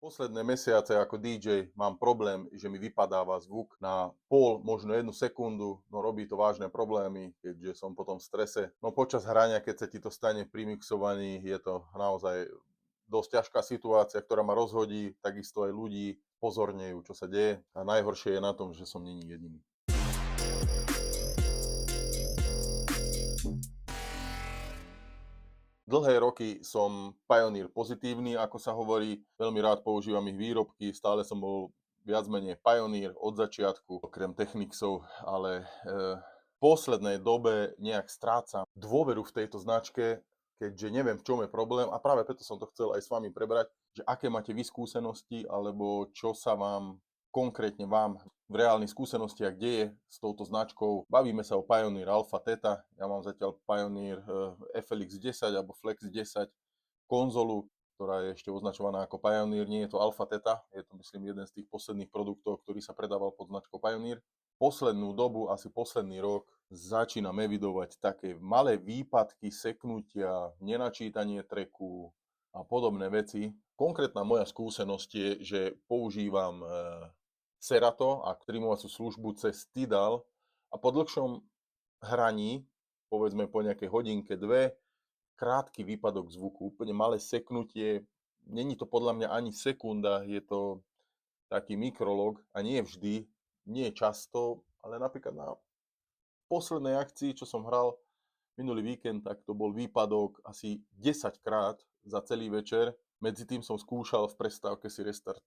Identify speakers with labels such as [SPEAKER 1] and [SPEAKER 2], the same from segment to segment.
[SPEAKER 1] Posledné mesiace ako DJ mám problém, že mi vypadáva zvuk na pol, možno 1 sekundu, no robí to vážne problémy, keďže som potom v strese. No počas hrania, keď sa ti to stane pri mixovaní, je to naozaj dosť ťažká situácia, ktorá ma rozhodí, takisto aj ľudí pozornejú, čo sa deje. A najhoršie je na tom, že som není jediný. Dlhé roky som pionír pozitívny, ako sa hovorí. Veľmi rád používam ich výrobky. Stále som bol viac menej pionír od začiatku, okrem Technicsov, ale v poslednej dobe nejak strácam dôveru v tejto značke, keďže neviem, v čom je problém a práve preto som to chcel aj s vami prebrať, že aké máte vy skúsenosti, alebo čo sa vám konkrétne vám v reálnych skúsenostiach deje s touto značkou. Bavíme sa o Pioneer Alpha Theta, ja mám zatiaľ Pioneer FLX 10 alebo Flex 10 konzolu, ktorá je ešte označovaná ako Pioneer, nie je to Alpha Theta, je to myslím jeden z tých posledných produktov, ktorý sa predával pod značkou Pioneer. Poslednú dobu, asi posledný rok, začínam evidovať také malé výpadky, seknutia, nenačítanie tracku a podobné veci. Konkrétna moja skúsenosť je, že používam Serato a streamovaciu službu cez Tidal a po dlhšom hraní, povedzme po nejakej hodinke, dve, krátky výpadok zvuku, úplne malé seknutie, není to podľa mňa ani sekunda, je to taký mikrolog a nie vždy, nie často, ale napríklad na poslednej akcii, čo som hral minulý víkend, tak to bol výpadok asi 10 krát za celý večer. Medzi tým som skúšal v prestávke si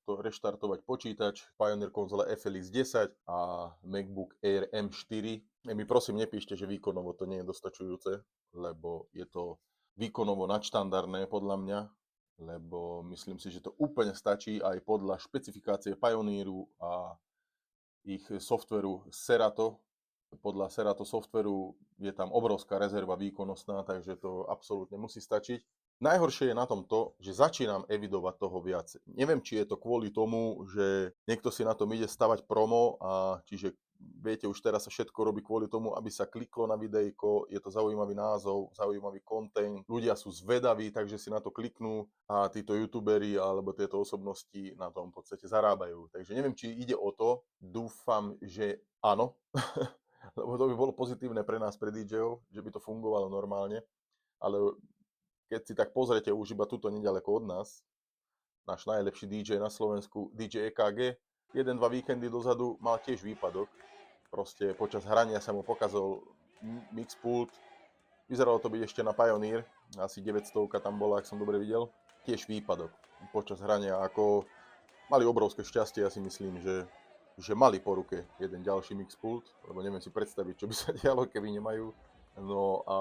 [SPEAKER 1] reštartovať počítač, Pioneer konzole FLX 10 a MacBook Air M4. Mi prosím nepíšte, že výkonovo to nie je dostačujúce, lebo je to výkonovo nadštandardné podľa mňa, lebo myslím si, že to úplne stačí aj podľa špecifikácie Pioneeru a ich softveru Serato. Podľa Serato softveru je tam obrovská rezerva výkonnostná, takže to absolútne musí stačiť. Najhoršie je na tom to, že začínam evidovať toho viac. Neviem, či je to kvôli tomu, že niekto si na tom ide stavať promo a čiže viete, už teraz sa všetko robí kvôli tomu, aby sa kliklo na videjko, je to zaujímavý názov, zaujímavý content, ľudia sú zvedaví, takže si na to kliknú a títo youtuberi alebo tieto osobnosti na tom v podstate zarábajú. Takže neviem, či ide o to, dúfam, že áno, lebo to by bolo pozitívne pre nás, pre DJ-ov, že by to fungovalo normálne, ale keď si tak pozrete už iba tuto nedaleko od nás, náš najlepší DJ na Slovensku, DJ EKG, 1-2 víkendy dozadu mal tiež výpadok. Proste počas hrania sa mu pokazol mixpult. Vyzeralo to byť ešte na Pioneer, asi 900 tam bola, ak som dobre videl. Tiež výpadok počas hrania, ako mali obrovské šťastie, ja si myslím, že mali po ruke jeden ďalší mixpult, lebo neviem si predstaviť, čo by sa dialo, keby nemajú. No a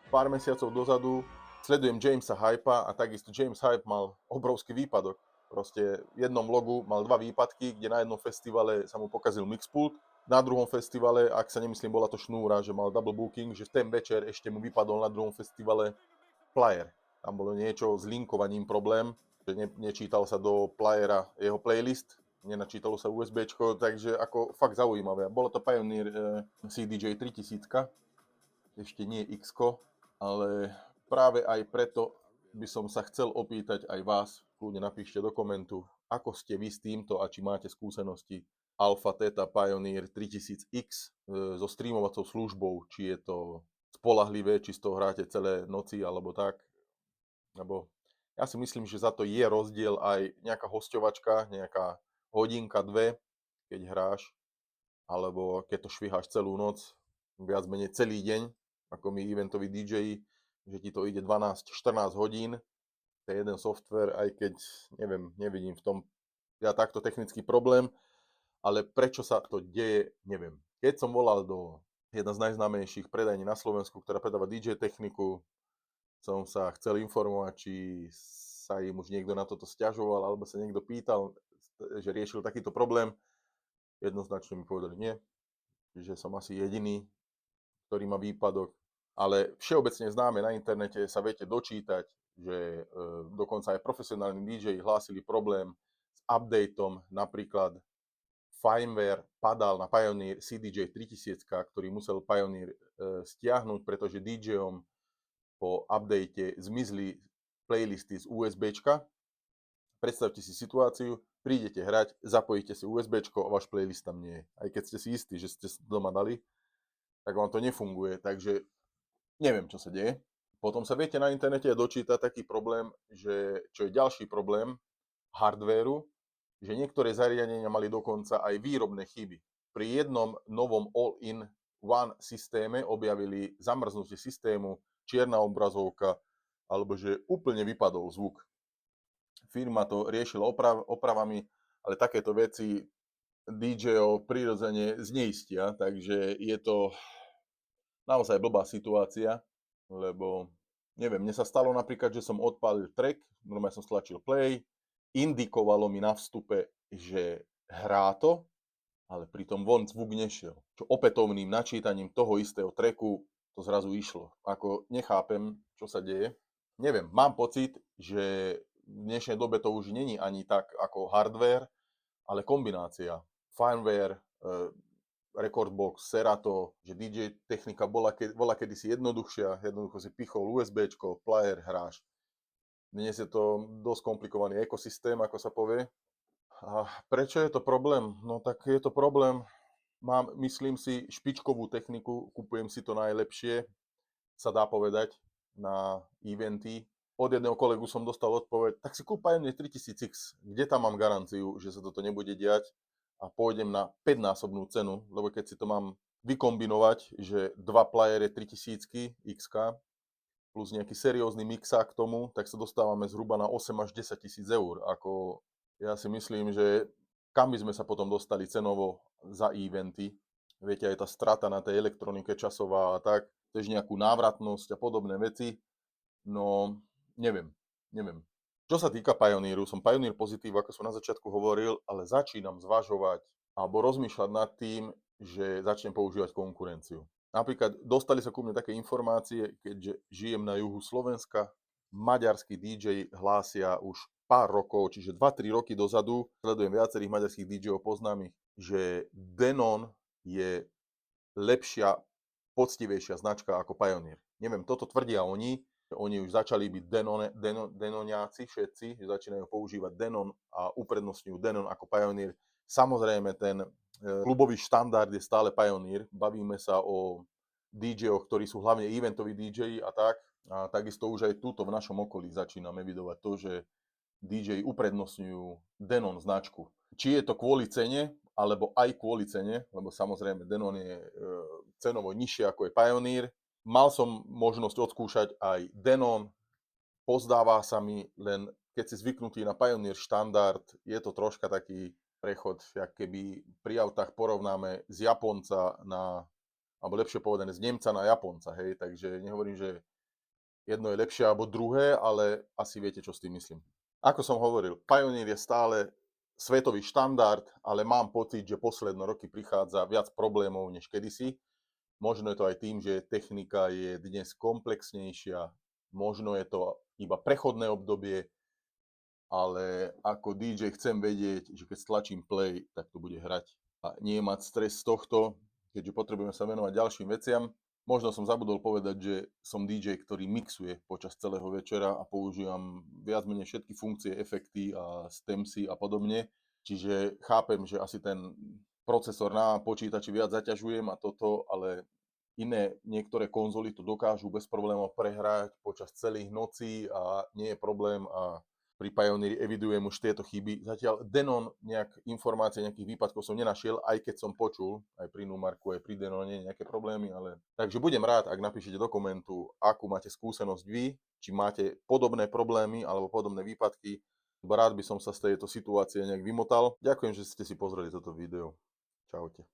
[SPEAKER 1] pár mesiacov dozadu sledujem Jamesa Hypa a takisto James Hype mal obrovský výpadok. Proste v jednom logu mal 2 výpadky, kde na jednom festivale sa mu pokazil mixpult, na druhom festivale, ak sa nemyslím, bola to Šnúra, že mal double booking, že v ten večer ešte mu vypadol na druhom festivale player. Tam bolo niečo s linkovaním problém, že nečítal sa do playera jeho playlist, nenačítalo sa USBčko, takže ako fakt zaujímavé. Bolo to Pioneer CDJ 3000, ešte nie X, ale práve aj preto by som sa chcel opýtať aj vás, kľudne napíšte do komentu, ako ste vy s týmto a či máte skúsenosti Alpha Theta Pioneer 3000X so streamovacou službou, či je to spolahlivé, či z toho hráte celé noci alebo tak. Lebo ja si myslím, že za to je rozdiel aj nejaká hosťovačka, nejaká hodinka, dve, keď hráš, alebo keď to šviháš celú noc, viac menej celý deň, ako my eventoví DJ, že ti to ide 12-14 hodín, to je jeden software, aj keď neviem, nevidím v tom ja takto technický problém, ale prečo sa to deje, neviem. Keď som volal do jedna z najznámejších predajní na Slovensku, ktorá predáva DJ techniku, som sa chcel informovať, či sa im už niekto na toto sťažoval, alebo sa niekto pýtal, že riešil takýto problém. Jednoznačne mi povedali nie, že som asi jediný, ktorý má výpadok. Ale všeobecne známe na internete sa viete dočítať, že dokonca aj profesionálni DJ hlásili problém s updateom, napríklad firmware padal na Pioneer CDJ 3000, ktorý musel Pioneer stiahnuť, pretože DJom po update zmizli playlisty z USBčka, Predstavte si situáciu, prídete hrať, zapojíte si USBčko a váš playlist tam nie je. Aj keď ste si istí, že ste doma dali, tak vám to nefunguje. Takže neviem, čo sa deje. Potom sa viete na internete dočítať taký problém, že čo je ďalší problém hardvéru, že niektoré zariadenia mali dokonca aj výrobné chyby. Pri jednom novom all-in-one systéme objavili zamrznutie systému, čierna obrazovka, alebo že úplne vypadol zvuk. Firma to riešila opravami, ale takéto veci DJ-ov prirodzene zneistia, takže je to naozaj blbá situácia, lebo neviem, mne sa stalo napríklad, že som odpálil track, normálne som stlačil play, indikovalo mi na vstupe, že hrá to, ale pritom von zvuk nešiel. Čo opätovným načítaním toho istého tracku to zrazu išlo. Ako nechápem, čo sa deje. Neviem, mám pocit, že v dnešnej dobe to už není ani tak ako hardware, ale kombinácia. Firmware, Recordbox, Serato, že DJ technika bola kedysi jednoduchšia, jednoducho si pichol USBčko, player, hráš. Dnes je to dosť komplikovaný ekosystém, ako sa povie. A prečo je to problém? No tak je to problém, myslím si, špičkovú techniku, kupujem si to najlepšie, sa dá povedať, na eventy. Od jedného kolegu som dostal odpoveď, tak si kúp Pioneer 3000X, kde tam mám garanciu, že sa toto nebude diať a pôjdem na 5-násobnú cenu, lebo keď si to mám vykombinovať, že dva playere 3000 XK plus nejaký seriózny mixák k tomu, tak sa dostávame zhruba na 8 až 10 tisíc eur. Ako ja si myslím, že kam by sme sa potom dostali cenovo za eventy. Viete, aj tá strata na tej elektronike časová a tak, tiež nejakú návratnosť a podobné veci. No, neviem. Čo sa týka Pioneeru, som Pioneer pozitív, ako som na začiatku hovoril, ale začínam zvažovať alebo rozmýšľať nad tým, že začnem používať konkurenciu. Napríklad dostali sa ku mne také informácie, keďže žijem na juhu Slovenska, maďarskí DJ hlásia už pár rokov, čiže 2-3 roky dozadu, sledujem viacerých maďarských DJ-ov, poznám ich, že Denon je lepšia, poctivejšia značka ako Pioneer. Neviem, toto tvrdia oni už začali byť denoniáci všetci, že začínajú používať Denon a uprednostňujú Denon ako Pioneer. Samozrejme, ten klubový štandard je stále Pioneer. Bavíme sa o DJ-och, ktorí sú hlavne eventoví DJ a tak. A takisto už aj túto v našom okolí začíname vidovať to, že DJ uprednostňujú Denon značku. Či je to kvôli cene, alebo aj kvôli cene, lebo samozrejme Denon je cenovo nižšie ako je Pioneer. Mal som možnosť odskúšať aj Denon, pozdáva sa mi, len keď si zvyknutý na Pioneer štandard, je to troška taký prechod, jak keby pri autách porovnáme z Japonca na, alebo lepšie povedané, z Nemca na Japonca, hej, takže nehovorím, že jedno je lepšie alebo druhé, ale asi viete, čo s tým myslím. Ako som hovoril, Pioneer je stále svetový štandard, ale mám pocit, že posledné roky prichádza viac problémov než kedysi. Možno je to aj tým, že technika je dnes komplexnejšia, možno je to iba prechodné obdobie, ale ako DJ chcem vedieť, že keď stlačím play, tak to bude hrať. A nie mať stres z tohto, keďže potrebujeme sa venovať ďalším veciam. Možno som zabudol povedať, že som DJ, ktorý mixuje počas celého večera a používam viac menej všetky funkcie, efekty a stemsy a podobne. Čiže chápem, že asi ten procesor na počítači viac zaťažujem a toto, ale niektoré konzoly to dokážu bez problémov prehrať počas celých nocí a nie je problém a pri Pioneeri evidujem už tieto chyby. Zatiaľ Denon informácie, nejakých výpadkov som nenašiel, aj keď som počul, aj pri Numarku, aj pri Denone nejaké problémy, ale... Takže budem rád, ak napíšete do komentu, akú máte skúsenosť vy, či máte podobné problémy alebo podobné výpadky. Rád by som sa z tejto situácie nejak vymotal. Ďakujem, že ste si pozreli toto video. Čaute.